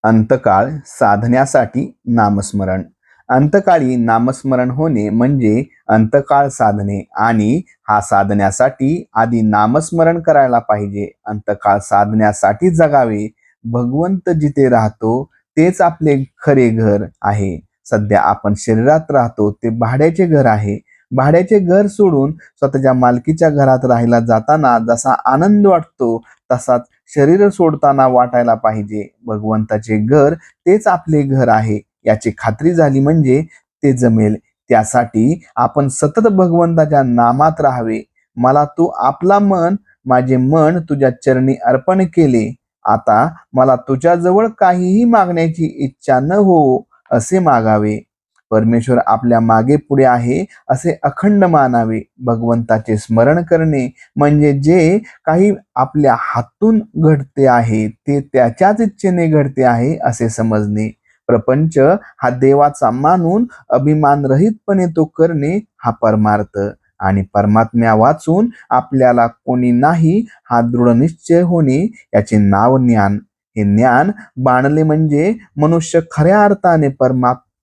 अंतकाळ साधण्यासाठी नामस्मरण. अंतकाळी नामस्मरण होणे म्हणजे अंतकाळ साधणे आणि हा साधण्यासाठी आधी नामस्मरण करायला पाहिजे. अंतकाळ साधण्यासाठी जगावे. भगवंत जिथे राहतो तेच आपले खरे घर आहे. सध्या आपण शरीरात राहतो ते भाड्याचे घर आहे. भाड्याचे घर सोडून स्वतःच्या मालकीच्या घरात राहायला जाताना जसा आनंद वाटतो तसाच शरीर सोडताना वाटायला पाहिजे. भगवंताचे घर तेच आपले घर आहे याची खात्री झाली म्हणजे ते जमेल. त्यासाठी आपण सतत भगवंताच्या नामात राहावे. मला तू आपला मन, माझे मन तुझ्या चरणी अर्पण केले. आता मला तुझ्याजवळ काहीही मागण्याची इच्छा न हो असे मागावे. परमेश्वर आपल्या मागे पुढे आहे असे अखंड मानावे. भगवंताचे स्मरण करणे म्हणजे जे काही आपल्या हातून घडते आहे ते त्याच्याच इच्छेने घडते आहे असे समजणे. प्रपंच हा देवाचा मानून अभिमानरहितपणे तो करणे हा परमार्थ. आणि परमात्म्या वाचून आपल्याला कोणी नाही हा दृढ निश्चय होणे याचे नाव ज्ञान. हे ज्ञान बाणले म्हणजे मनुष्य खऱ्या अर्थाने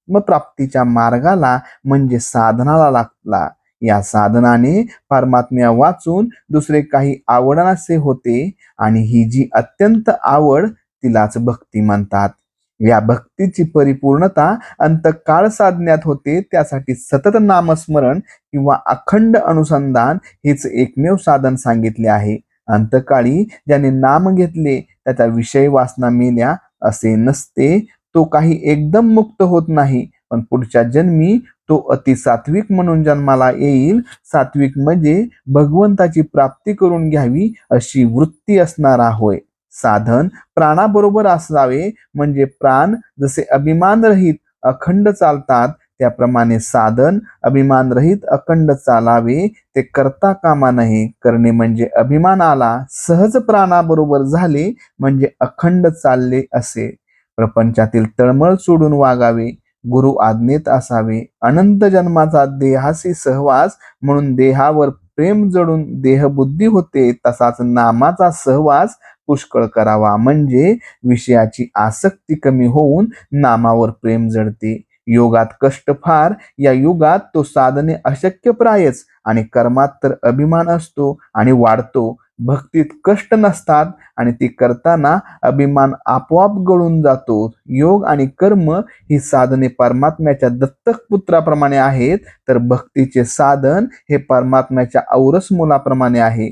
प्राप्तीच्या मार्गाला म्हणजे साधनाला लागला. या साधनाने परमात्म्या वाचून दुसरे काही आवडनासे होते आणि ही जी अत्यंत आवड तिलाच भक्ती म्हणतात. या भक्तीची परिपूर्णता अंतकाळ साधण्यात होते. त्यासाठी सतत नामस्मरण किंवा अखंड अनुसंधान हेच एकमेव साधन सांगितले आहे. अंतकाळी ज्याने नाम घेतले त्याचा विषय वासना मेल्या असे नसते. तो काही एकदम मुक्त होत नाही, पण पुढच्या जन्मी तो अति सात्विक म्हणून जन्माला येईल. सात्विक म्हणजे भगवंताची प्राप्ती करून घ्यावी अशी वृत्ती असणारा होय. साधन प्राणाबरोबर असावे म्हणजे प्राण जसे अभिमानरहित अखंड चालतात त्याप्रमाणे साधन अभिमानरहित अखंड चालावे. ते करता कामा नये. करणे म्हणजे अभिमान आला सहज प्राणाबरोबर झाले म्हणजे अखंड चालले असे. प्रपंचातील तळमळ सोडून वागावे. गुरु आज्ञेत असावे. अनंत जन्माचा देहाशी सहवास म्हणून देहावर प्रेम जडून देहबुद्धी होते. तसाच नामाचा सहवास पुष्कळ करावा म्हणजे विषयाची आसक्ती कमी होऊन नामावर प्रेम जडते. योगात कष्ट फार, या युगात तो साधने अशक्यप्रायच आणि कर्मात तर अभिमान असतो आणि वाढतो. भक्तीत कष्ट नसतात आणि ती करताना अभिमान आपोआप गळून जातो. योग आणि कर्म ही साधने परमात्म्याच्या दत्तक पुत्राप्रमाणे आहेत, तर भक्तीचे साधन हे परमात्म्याच्या औरस मुलाप्रमाणे आहे.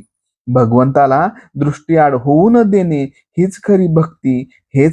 भगवंताला दृष्टीआड होऊ न देणे हीच खरी भक्ती.